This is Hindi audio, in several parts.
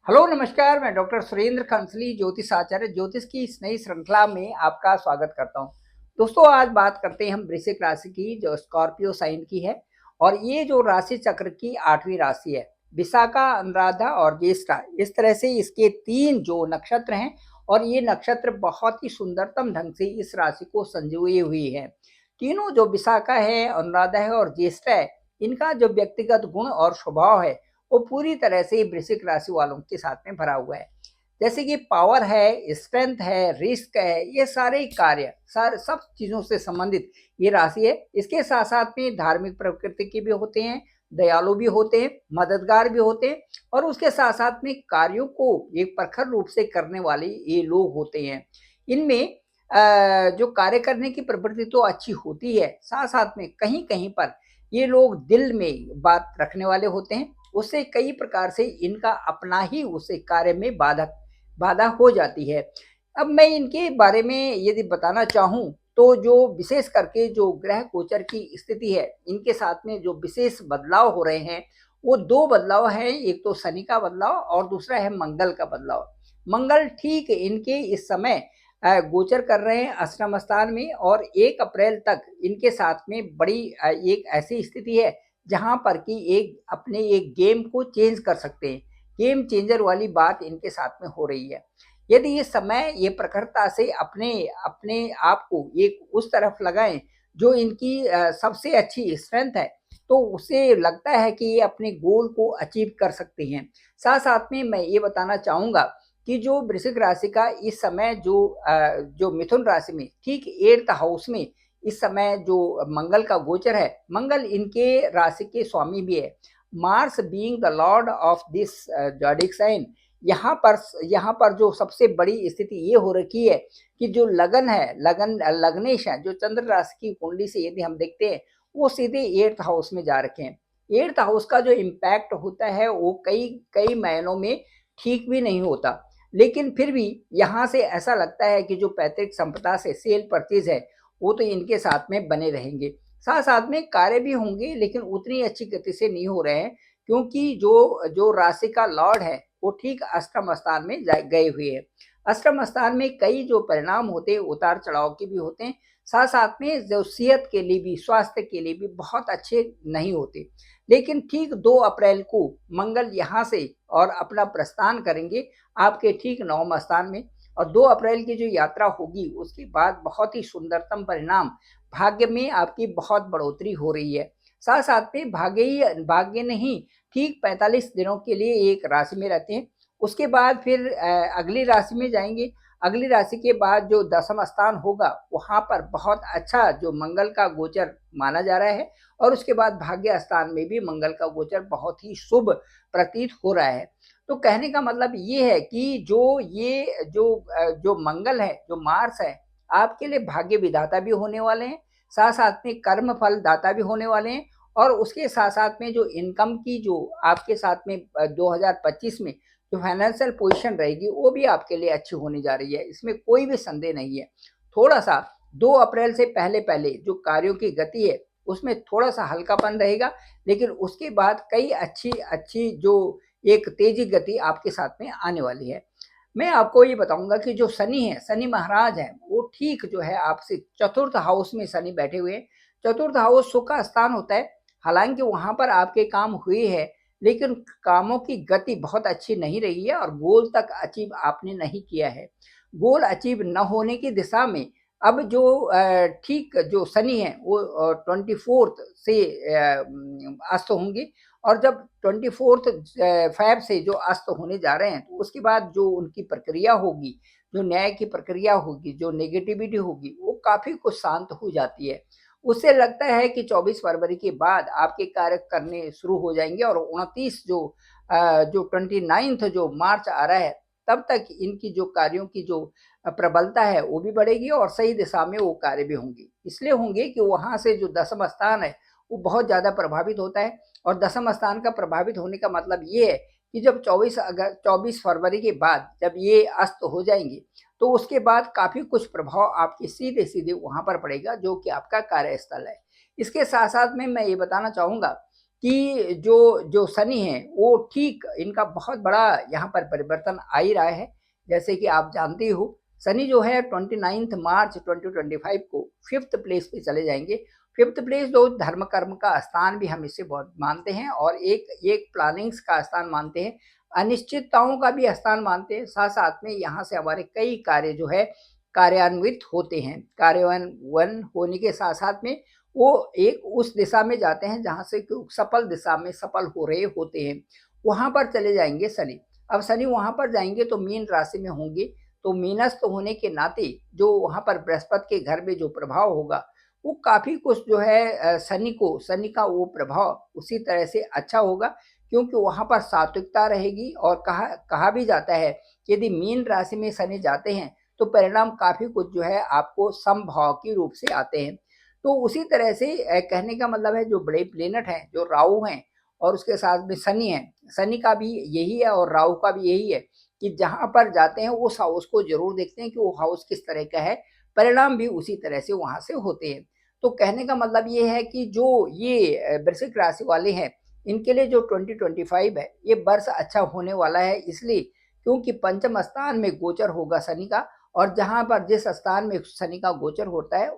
हेलो नमस्कार, मैं डॉक्टर सुरेंद्र खंसली ज्योतिष आचार्य ज्योतिष की इस नई श्रृंखला में आपका स्वागत करता हूं। दोस्तों, आज बात करते हैं हम वृश्चिक राशि की जो स्कॉर्पियो साइन की है। और ये जो राशि चक्र की 8वीं राशि है, विशाखा, अनुराधा और ज्येष्ठा, इस तरह से इसके 3 जो नक्षत्र हैं। और ये नक्षत्र बहुत ही सुंदरतम ढंग से इस राशि को संजोए हुई है। तीनों जो विशाखा है, अनुराधा है और ज्येष्ठा है, इनका जो व्यक्तिगत गुण और स्वभाव है वो पूरी तरह से वृश्चिक राशि वालों के साथ में भरा हुआ है। जैसे कि पावर है, स्ट्रेंथ है, रिस्क है, ये सारे कार्य सब चीज़ों से संबंधित ये राशि है। इसके साथ साथ में धार्मिक प्रकृति के भी होते हैं, दयालु भी होते हैं, मददगार भी होते हैं। और उसके साथ साथ में कार्यों को एक प्रखर रूप से करने वाले ये लोग होते हैं। इनमें जो कार्य करने की प्रवृत्ति तो अच्छी होती है, साथ साथ में कहीं कहीं पर ये लोग दिल में बात रखने वाले होते हैं। उससे कई प्रकार से इनका अपना ही उसे कार्य में बाधा हो जाती है। अब मैं इनके बारे में यदि बताना चाहूँ, तो जो विशेष करके जो ग्रह गोचर की स्थिति है, इनके साथ में जो विशेष बदलाव हो रहे हैं, वो 2 बदलाव हैं। एक तो शनि का बदलाव और दूसरा है मंगल का बदलाव। मंगल ठीक इनके इस समय गोचर कर रहे हैं अष्टम स्थान में, और 1 अप्रैल तक इनके साथ में बड़ी एक ऐसी स्थिति है जहाँ पर कि एक गेम को चेंज कर सकते हैं। गेम चेंजर वाली बात इनके साथ में हो रही है। यदि ये समय ये प्रखरता से अपने अपने आप को एक उस तरफ लगाएं जो इनकी सबसे अच्छी स्ट्रेंथ है, तो उसे लगता है कि ये अपने गोल को अचीव कर सकते हैं। साथ साथ में मैं ये बताना चाहूँगा कि जो वृश्चिक राशि का इस समय जो मिथुन राशि में ठीक 8th हाउस में इस समय जो मंगल का गोचर है, मंगल इनके राशि के स्वामी भी है। Mars being the lord of this zodiac sign, यहाँ पर जो सबसे बड़ी स्थिति ये हो रखी है कि जो लगन है, लग्नेश है, जो चंद्र राशि की कुंडली से यदि हम देखते हैं, वो सीधे 8th हाउस में जा रखे हैं। 8th हाउस का जो इम्पैक्ट होता है वो कई कई महीनों में ठीक भी नहीं होता। लेकिन फिर भी यहाँ से ऐसा लगता है कि जो पैतृक संपदा से सेल परचेज है, वो तो इनके साथ में बने रहेंगे। साथ साथ में कार्य भी होंगे, लेकिन उतनी अच्छी गति से नहीं हो रहे हैं, क्योंकि जो जो राशि का लॉर्ड है वो ठीक अष्टम स्थान में गए हुए हैं। अष्टम स्थान में कई जो परिणाम होते हैं, उतार चढ़ाव के भी होते हैं। साथ साथ में जो सेहत के लिए भी, स्वास्थ्य के लिए भी बहुत अच्छे नहीं होते। लेकिन ठीक 2 अप्रैल को मंगल यहाँ से और अपना प्रस्थान करेंगे आपके ठीक 9वें स्थान में। और 2 अप्रैल की जो यात्रा होगी, उसके बाद बहुत ही सुंदरतम परिणाम, भाग्य में आपकी बहुत बढ़ोतरी हो रही है। साथ साथ में भाग्य नहीं, ठीक 45 दिनों के लिए एक राशि में रहते हैं। उसके बाद फिर अगली राशि में जाएंगे। अगली राशि के बाद जो 10वां स्थान होगा, वहाँ पर बहुत अच्छा जो मंगल का गोचर माना जा रहा है। और उसके बाद भाग्य स्थान में भी मंगल का गोचर बहुत ही शुभ प्रतीत हो रहा है। तो कहने का मतलब ये है कि जो मंगल है, जो मार्स है, आपके लिए भाग्य विधाता भी होने वाले हैं, साथ साथ में कर्म फल दाता भी होने वाले हैं। और उसके साथ साथ में जो इनकम की जो आपके साथ में 2025 में जो फाइनेंशियल पोजीशन रहेगी, वो भी आपके लिए अच्छी होने जा रही है, इसमें कोई भी संदेह नहीं है। थोड़ा सा 2 अप्रैल से पहले पहले जो कार्यों की गति है, उसमें थोड़ा सा हल्कापन रहेगा। लेकिन उसके बाद कई अच्छी अच्छी जो एक तेजी गति आपके साथ में आने वाली है। मैं आपको ये बताऊंगा कि जो शनि है, शनि महाराज है, वो ठीक जो है आपसे 4th हाउस में शनि बैठे हुए हैं। 4th हाउस सुख का स्थान होता है। हालांकि वहां पर आपके काम हुए हैं, लेकिन कामों की गति बहुत अच्छी नहीं रही है और गोल तक अचीव आपने नहीं किया है। गोल अचीव न होने की दिशा में अब जो ठीक जो शनि है वो 24th से अस्त होंगे। और जब 24th फ़ैब से जो अस्त होने जा रहे हैं, तो उसके बाद जो उनकी प्रक्रिया होगी, जो न्याय की प्रक्रिया होगी, जो नेगेटिविटी होगी, वो काफ़ी कुछ शांत हो जाती है। उससे लगता है कि 24 फरवरी के बाद आपके कार्य करने शुरू हो जाएँगे। और 29 जो 29th जो मार्च आ रहा है, तब तक इनकी जो कार्यों की जो प्रबलता है वो भी बढ़ेगी और सही दिशा में वो कार्य भी होंगे। इसलिए होंगे कि वहाँ से जो 10वां स्थान है, वो बहुत ज़्यादा प्रभावित होता है। और 10वां स्थान का प्रभावित होने का मतलब ये है कि जब 24 फरवरी के बाद जब ये अस्त हो जाएंगे, तो उसके बाद काफ़ी कुछ प्रभाव आपके सीधे-सीधे वहाँ पर पड़ेगा, जो कि आपका कार्यस्थल है। इसके साथ-साथ में मैं ये बताना चाहूँगा कि जो जो शनि है वो ठीक इनका बहुत बड़ा यहाँ पर परिवर्तन आ ही रहा है। जैसे कि आप जानते हो शनि जो है 29 मार्च 2025 को 5th प्लेस पे चले जाएंगे। 5th प्लेस जो धर्म कर्म का स्थान भी हम इसे बहुत मानते हैं और एक एक प्लानिंग्स का स्थान मानते हैं, अनिश्चितताओं का भी स्थान मानते हैं। साथ साथ में यहाँ से हमारे कई कार्य जो है कार्यान्वित होते हैं। कार्यान्वयन होने के साथ साथ में वो एक उस दिशा में जाते हैं जहाँ से सफल दिशा में सफल हो रहे होते हैं, वहां पर चले जाएंगे शनि। अब शनि वहां पर जाएंगे तो मीन राशि में होंगे, तो मीनस्थ होने के नाते जो वहां पर बृहस्पति के घर में जो प्रभाव होगा वो काफी कुछ जो है शनि का वो प्रभाव उसी तरह से अच्छा होगा, क्योंकि वहां पर सात्विकता रहेगी। और कहा कहा भी जाता है कि यदि मीन राशि में शनि जाते हैं तो परिणाम काफी कुछ जो है आपको समभाव के रूप से आते हैं। तो उसी तरह से कहने का मतलब है जो बड़े प्लेनेट हैं, जो राहु हैं और उसके साथ में शनि है, शनि का भी यही है और राहु का भी यही है कि जहां पर जाते हैं उस हाउस को जरूर देखते हैं कि वो हाउस किस तरह का है, परिणाम भी उसी तरह से वहां से होते हैं। तो कहने का मतलब ये है कि जो ये वृश्चिक राशि वाले हैं इनके लिए जो 2025 है ये वर्ष अच्छा होने वाला है, इसलिए क्योंकि पंचम स्थान में गोचर होगा शनि का, और जहां पर जिस स्थान में शनि का गोचर होता है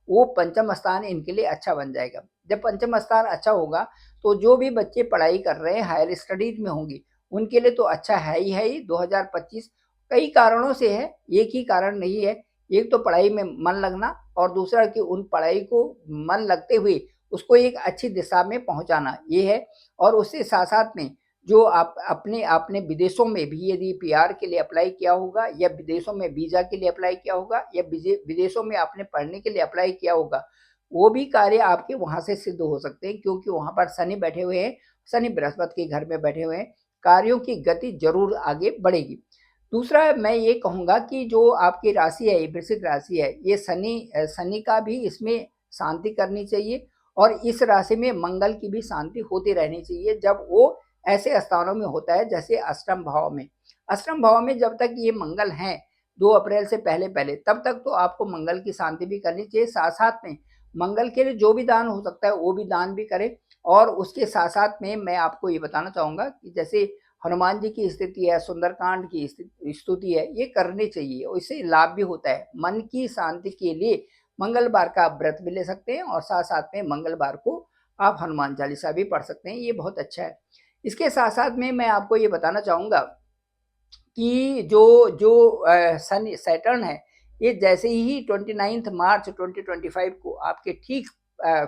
वो पंचम स्थान इनके लिए अच्छा बन जाएगा। जब पंचम स्थान अच्छा होगा तो जो भी बच्चे पढ़ाई कर रहे हैं हायर स्टडीज में होंगे उनके लिए तो अच्छा है ही 2025 कई कारणों से है, एक ही कारण नहीं है। एक तो पढ़ाई में मन लगना और दूसरा कि उन पढ़ाई को मन लगते हुए उसको एक अच्छी दिशा में पहुंचाना ये है। और उससे साथ साथ में जो आप अपने आपने विदेशों में भी यदि पीआर के लिए अप्लाई किया होगा या विदेशों में वीजा के लिए अप्लाई किया होगा या विदेशों में आपने पढ़ने के लिए अप्लाई किया होगा, वो भी कार्य आपके वहां से सिद्ध हो सकते हैं, क्योंकि वहां पर शनि बैठे हुए हैं, शनि बृहस्पति के घर में बैठे हुए हैं, कार्यों की गति जरूर आगे बढ़ेगी। दूसरा मैं ये कहूंगा कि जो आपकी राशि है, वृश्चिक राशि है, ये शनि का भी इसमें शांति करनी चाहिए और इस राशि में मंगल की भी शांति होती रहनी चाहिए जब वो ऐसे स्थानों में होता है जैसे अष्टम भाव में। अष्टम भाव में जब तक ये मंगल हैं 2 अप्रैल से पहले पहले तब तक तो आपको मंगल की शांति भी करनी चाहिए। साथ साथ में मंगल के लिए जो भी दान हो सकता है वो भी दान भी करें। और उसके साथ साथ में मैं आपको ये बताना चाहूंगा कि जैसे हनुमान जी की स्थिति है, सुंदरकांड की स्तुति है, ये करनी चाहिए और इससे लाभ भी होता है। मन की शांति के लिए मंगलवार का आप व्रत भी ले सकते हैं और साथ साथ में मंगलवार को आप हनुमान चालीसा भी पढ़ सकते हैं, ये बहुत अच्छा है। इसके साथ साथ में मैं आपको ये बताना चाहूंगा कि जो जो सन सैटर्न है ये जैसे ही 29 मार्च 2025 को आपके ठीक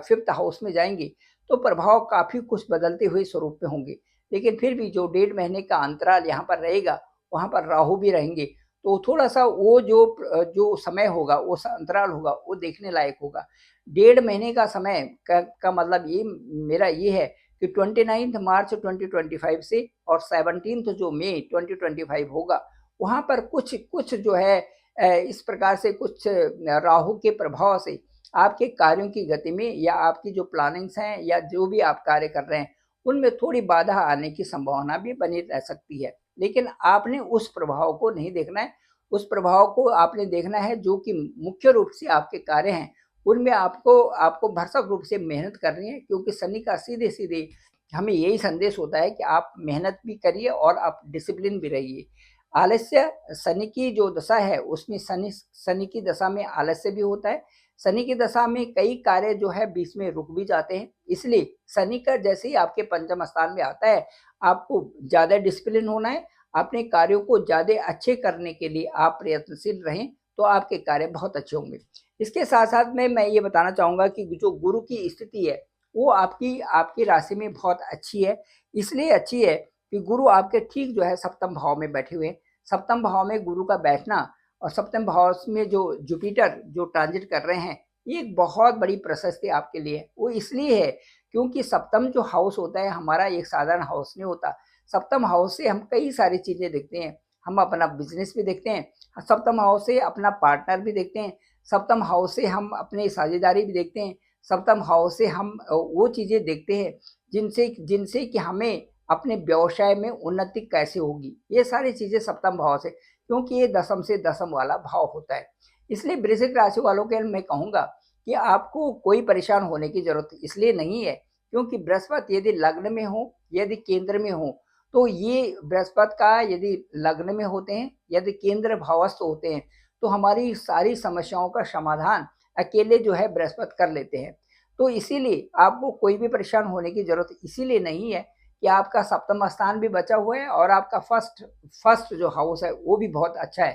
5th हाउस में जाएंगे तो प्रभाव काफी कुछ बदलते हुए स्वरूप में होंगे। लेकिन फिर भी जो 1.5 महीने का अंतराल यहाँ पर रहेगा वहां पर राहु भी रहेंगे, तो थोड़ा सा वो जो समय होगा वो अंतराल होगा वो देखने लायक होगा। 1.5 महीने का समय का मतलब ये मेरा ये है कि 29 मार्च 2025 से और 17 जो मई 2025 होगा वहां पर कुछ कुछ जो है इस प्रकार से कुछ राहु के प्रभाव से आपके कार्यों की गति में या आपकी जो प्लानिंग्स हैं या जो भी आप कार्य कर रहे हैं उनमें थोड़ी बाधा आने की संभावना भी बनी रह सकती है। लेकिन आपने उस प्रभाव को नहीं देखना है, उस प्रभाव को आपने देखना है जो कि मुख्य रूप से आपके कार्य हैं उनमें आपको आपको भरसक रूप से मेहनत करनी है, क्योंकि शनि का सीधे सीधे हमें यही संदेश होता है कि आप मेहनत भी करिए और आप डिसिप्लिन भी रहिए। आलस्य शनि की जो दशा है उसमें शनि शनि की दशा में आलस्य भी होता है। शनि की दशा में कई कार्य जो है बीच में रुक भी जाते हैं, इसलिए शनि का जैसे ही आपके पंचम स्थान में आता है आपको ज्यादा डिसिप्लिन होना है। अपने कार्यों को ज्यादा अच्छे करने के लिए आप प्रयत्नशील रहें तो आपके कार्य बहुत अच्छे होंगे। इसके साथ साथ में मैं ये बताना चाहूंगा कि जो गुरु की स्थिति है वो आपकी आपकी राशि में बहुत अच्छी है। इसलिए अच्छी है कि गुरु आपके ठीक जो है सप्तम भाव में बैठे हुए हैं। सप्तम भाव में गुरु का बैठना और सप्तम भाव में जो जुपिटर जो ट्रांजिट कर रहे हैं ये एक बहुत बड़ी प्रशस्ति आपके लिए है। वो इसलिए है क्योंकि सप्तम जो हाउस होता है हमारा एक साधारण हाउस नहीं होता। सप्तम हाउस से हम कई सारी चीजें देखते हैं, हम अपना बिजनेस भी देखते हैं, सप्तम हाउस से अपना पार्टनर भी देखते हैं, सप्तम हाउस से हम अपनी साझेदारी भी देखते हैं, सप्तम हाउस से हम वो चीजें देखते हैं जिनसे जिनसे कि हमें अपने व्यवसाय में उन्नति कैसे होगी। ये सारी चीजें सप्तम भाव से, क्योंकि ये दसम से दसम वाला भाव होता है। इसलिए वृश्चिक राशि वालों के मैं कहूंगा कि आपको कोई परेशान होने की जरूरत इसलिए नहीं है क्योंकि बृहस्पति यदि लग्न में हो, यदि केंद्र में हो, तो ये बृहस्पति का यदि लग्न में होते हैं, यदि केंद्र भावस्थ होते हैं, तो हमारी सारी समस्याओं का समाधान अकेले जो है बृहस्पति कर लेते हैं। तो इसीलिए आपको कोई भी परेशान होने की जरूरत इसीलिए नहीं है कि आपका सप्तम स्थान भी बचा हुआ है और आपका फर्स्ट जो हाउस है वो भी बहुत अच्छा है,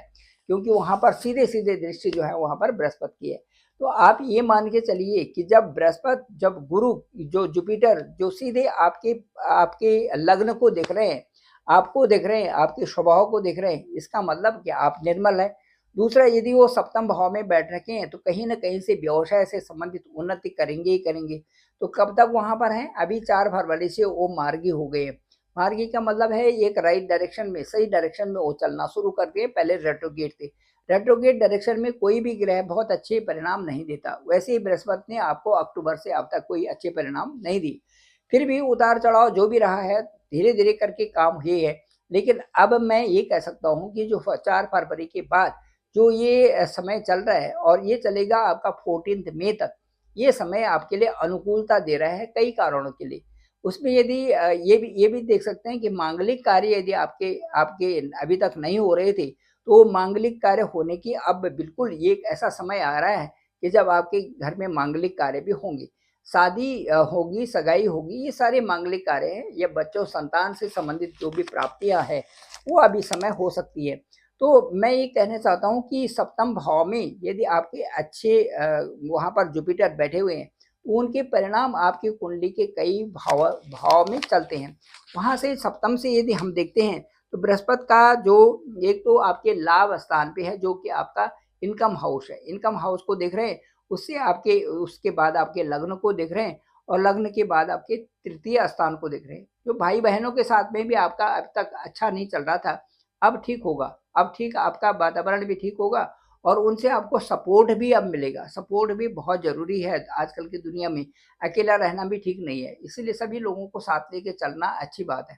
क्योंकि वहां पर सीधे सीधे दृष्टि जो है वहां पर बृहस्पति की है। तो आप ये मान के चलिए कि जब गुरु जो जुपिटर जो सीधे आपके आपके लग्न को देख रहे हैं, आपको देख रहे हैं, आपके स्वभाव को देख रहे हैं, इसका मतलब कि आप निर्मल है। दूसरा, यदि वो सप्तम भाव में बैठ रखे हैं तो कहीं ना कहीं से व्यवसाय से संबंधित उन्नति करेंगे ही करेंगे। तो कब तक वहां पर हैं? अभी 4 फरवरी से वो मार्गी हो गए हैं। मार्गी का मतलब है एक राइट डायरेक्शन में, सही डायरेक्शन में वो चलना शुरू कर दिए। पहले रेट्रोगेट थे। रेट्रोगेट डायरेक्शन में कोई भी ग्रह बहुत अच्छे परिणाम नहीं देता। वैसे ही बृहस्पति ने आपको अक्टूबर से अब तक कोई अच्छे परिणाम नहीं दिए। फिर भी उतार चढ़ाव जो भी रहा है, धीरे धीरे करके काम हुए है। लेकिन अब मैं ये कह सकता हूँ कि जो 4 फरवरी के बाद जो ये समय चल रहा है और ये चलेगा आपका 14 मई तक, ये समय आपके लिए अनुकूलता दे रहा है कई कारणों के लिए। उसमें यदि ये भी देख सकते हैं कि मांगलिक कार्य यदि आपके आपके अभी तक नहीं हो रहे थे, तो मांगलिक कार्य होने की अब बिल्कुल ये एक ऐसा समय आ रहा है कि जब आपके घर में मांगलिक कार्य भी होंगे। शादी होगी, सगाई होगी, ये सारे मांगलिक कार्य हैं। ये बच्चों संतान से संबंधित जो भी प्राप्तियां हैं वो अभी समय हो सकती है। तो मैं ये कहना चाहता हूँ कि सप्तम भाव में यदि आपके अच्छे वहाँ पर जुपिटर बैठे हुए हैं, तो उनके परिणाम आपकी कुंडली के कई भाव भाव में चलते हैं। वहाँ से सप्तम से यदि हम देखते हैं तो बृहस्पति का जो एक तो आपके लाभ स्थान पे है, जो कि आपका इनकम हाउस है। इनकम हाउस को देख रहे हैं, उससे आपके उसके बाद आपके लग्न को देख रहे हैं और लग्न के बाद आपके तृतीय स्थान को देख रहे हैं। जो भाई बहनों के साथ में भी आपका अब तक अच्छा नहीं चल रहा था, अब ठीक होगा। अब ठीक आपका वातावरण भी ठीक होगा और उनसे आपको सपोर्ट भी अब मिलेगा। सपोर्ट भी बहुत ज़रूरी है आजकल की दुनिया में। अकेला रहना भी ठीक नहीं है, इसीलिए सभी लोगों को साथ लेके चलना अच्छी बात है।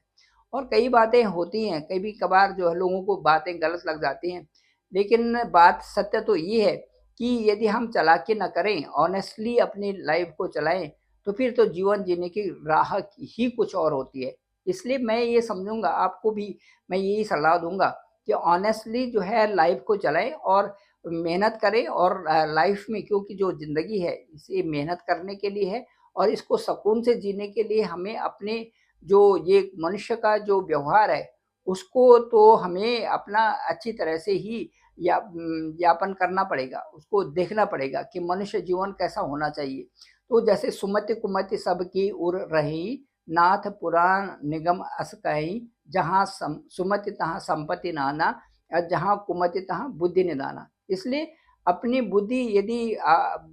और कई बातें होती हैं, कभी कभार जो है लोगों को बातें गलत लग जाती हैं, लेकिन बात सत्य तो ये है कि यदि हम चालाकी ना करें, ऑनेस्टली अपनी लाइफ को चलाएं, तो फिर तो जीवन जीने की राह ही कुछ और होती है। इसलिए मैं ये समझूंगा, आपको भी मैं यही सलाह दूंगा कि ऑनेस्टली जो है लाइफ को चलाएं और मेहनत करें। और लाइफ में, क्योंकि जो ज़िंदगी है इसे मेहनत करने के लिए है और इसको सुकून से जीने के लिए हमें अपने जो ये मनुष्य का जो व्यवहार है उसको तो हमें अपना अच्छी तरह से ही यापन करना पड़ेगा। उसको देखना पड़ेगा कि मनुष्य जीवन कैसा होना चाहिए। तो जैसे सुमति कुमति सबकी उर रही, नाथ पुराण निगम अस कहीं, जहाँ सुमति तहाँ संपत्ति नाना, और जहाँ कुमति तहाँ बुद्धि निदाना। इसलिए अपनी बुद्धि यदि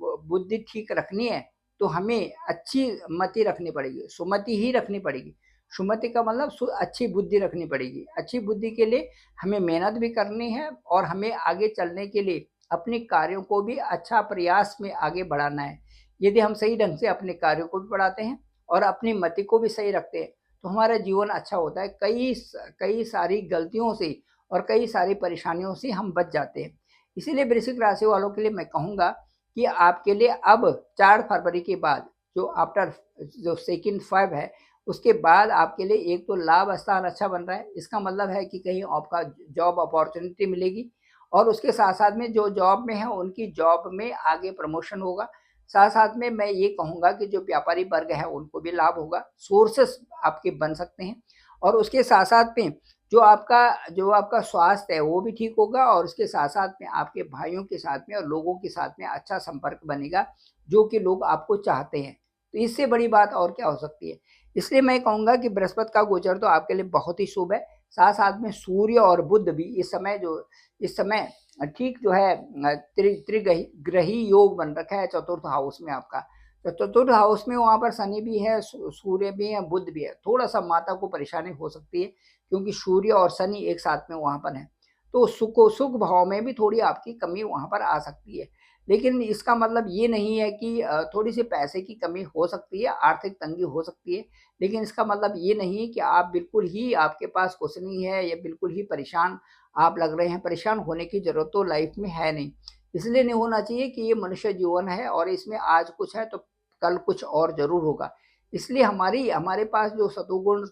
बुद्धि ठीक रखनी है तो हमें अच्छी मति रखनी पड़ेगी, सुमति ही रखनी पड़ेगी। सुमति का मतलब अच्छी बुद्धि रखनी पड़ेगी। अच्छी बुद्धि के लिए हमें मेहनत भी करनी है और हमें आगे चलने के लिए अपने कार्यों को भी अच्छा प्रयास में आगे बढ़ाना है। यदि हम सही ढंग से अपने कार्यों को भी बढ़ाते हैं और अपनी मति को भी सही रखते हैं तो हमारा जीवन अच्छा होता है। कई सारी गलतियों से और कई सारी परेशानियों से हम बच जाते हैं। इसीलिए वृश्चिक राशि वालों के लिए मैं कहूँगा कि आपके लिए अब 4 फरवरी के बाद जो आफ्टर जो 2 फेब है, उसके बाद आपके लिए एक तो लाभ स्थान अच्छा बन रहा है। इसका मतलब है कि कहीं आपका जॉब अपॉर्चुनिटी मिलेगी और उसके साथ साथ में जो जॉब में है उनकी जॉब में आगे प्रमोशन होगा। साथ साथ में मैं ये कहूँगा कि जो व्यापारी वर्ग है उनको भी लाभ होगा, सोर्सेस आपके बन सकते हैं। और उसके साथ साथ में जो आपका स्वास्थ्य है वो भी ठीक होगा और उसके साथ साथ में आपके भाइयों के साथ में और लोगों के साथ में अच्छा संपर्क बनेगा, जो कि लोग आपको चाहते हैं। तो इससे बड़ी बात और क्या हो सकती है। इसलिए मैं कहूँगा कि बृहस्पति का गोचर तो आपके लिए बहुत ही शुभ है। साथ साथ में सूर्य और बुध भी इस समय ठीक जो है त्रिग्रही योग बन रखा है चतुर्थ हाउस में आपका। तो चतुर्थ हाउस में वहाँ पर शनि भी है, सूर्य भी है, बुध भी है। थोड़ा सा माता को परेशानी हो सकती है क्योंकि सूर्य और शनि एक साथ में वहाँ पर है। तो सुख भाव में भी थोड़ी आपकी कमी वहाँ पर आ सकती है। लेकिन इसका मतलब ये नहीं है कि थोड़ी सी पैसे की कमी हो सकती है, आर्थिक तंगी हो सकती है। लेकिन इसका मतलब ये नहीं कि आप बिल्कुल ही आपके पास कुछ नहीं है या बिल्कुल ही परेशान आप लग रहे हैं। परेशान होने की ज़रूरत तो लाइफ में है नहीं। इसलिए नहीं होना चाहिए कि ये मनुष्य जीवन है और इसमें आज कुछ है तो कल कुछ और ज़रूर होगा। इसलिए हमारे पास जो सतोगुण,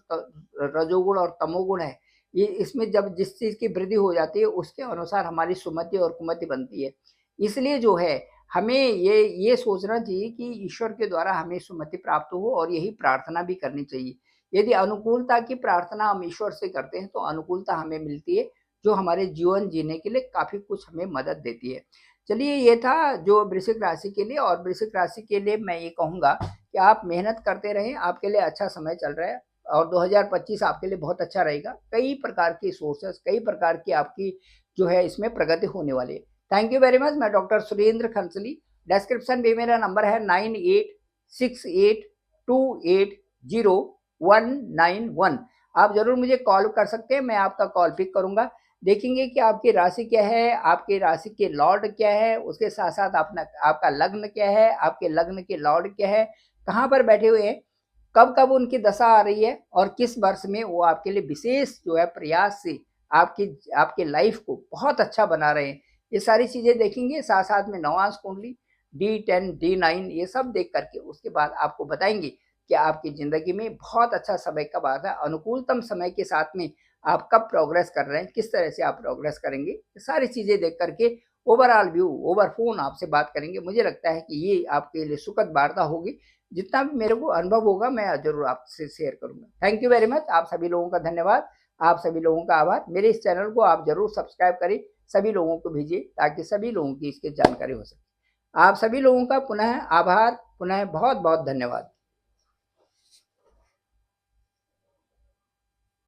रजोगुण और तमोगुण है, ये इसमें जब जिस चीज़ की वृद्धि हो जाती है उसके अनुसार हमारी सुमति और कुमति बनती है। इसलिए जो है हमें ये सोचना चाहिए कि ईश्वर के द्वारा हमें सुमति प्राप्त हो और यही प्रार्थना भी करनी चाहिए। यदि अनुकूलता की प्रार्थना हम ईश्वर से करते हैं तो अनुकूलता हमें मिलती है, जो हमारे जीवन जीने के लिए काफ़ी कुछ हमें मदद देती है। चलिए, ये था जो वृश्चिक राशि के लिए। और वृश्चिक राशि के लिए मैं ये कहूँगा कि आप मेहनत करते रहें, आपके लिए अच्छा समय चल रहा है और 2025 आपके लिए बहुत अच्छा रहेगा। कई प्रकार की सोर्सेस, कई प्रकार की आपकी जो है इसमें प्रगति होने वाली है। Thank you very much. मैं डॉक्टर सुरेंद्र खंसली। डिस्क्रिप्शन में मेरा नंबर है 9868280191। आप जरूर मुझे कॉल कर सकते हैं, मैं आपका कॉल पिक करूंगा। देखेंगे कि आपकी राशि क्या है, आपकी राशि के लॉर्ड क्या है, उसके साथ साथ अपना आपका लग्न क्या है, आपके लग्न के लॉर्ड क्या है, कहाँ पर बैठे हुए हैं, कब कब उनकी दशा आ रही है और किस वर्ष में वो आपके लिए विशेष जो है प्रयास से आपकी आपके लाइफ को बहुत अच्छा बना रहे हैं। ये सारी चीज़ें देखेंगे, साथ साथ में नवांश कुंडली D10 D9 ये सब देख करके उसके बाद आपको बताएंगे कि आपकी ज़िंदगी में बहुत अच्छा समय कब आता है, अनुकूलतम समय के साथ में आप कब प्रोग्रेस कर रहे हैं, किस तरह से आप प्रोग्रेस करेंगे। ये सारी चीज़ें देख करके ओवरऑल व्यू ओवर फोन आपसे बात करेंगे। मुझे लगता है कि ये आपके लिए सुखद वार्ता होगी। जितना भी मेरे को अनुभव होगा मैं ज़रूर आपसे शेयर करूँगा। Thank you very much. आप सभी लोगों का धन्यवाद, आप सभी लोगों का आभार। मेरे इस चैनल को आप ज़रूर सब्सक्राइब करें, सभी लोगों को भेजिए ताकि सभी लोगों की इसकी जानकारी हो सके। आप सभी लोगों का पुनः आभार, पुनः बहुत बहुत धन्यवाद।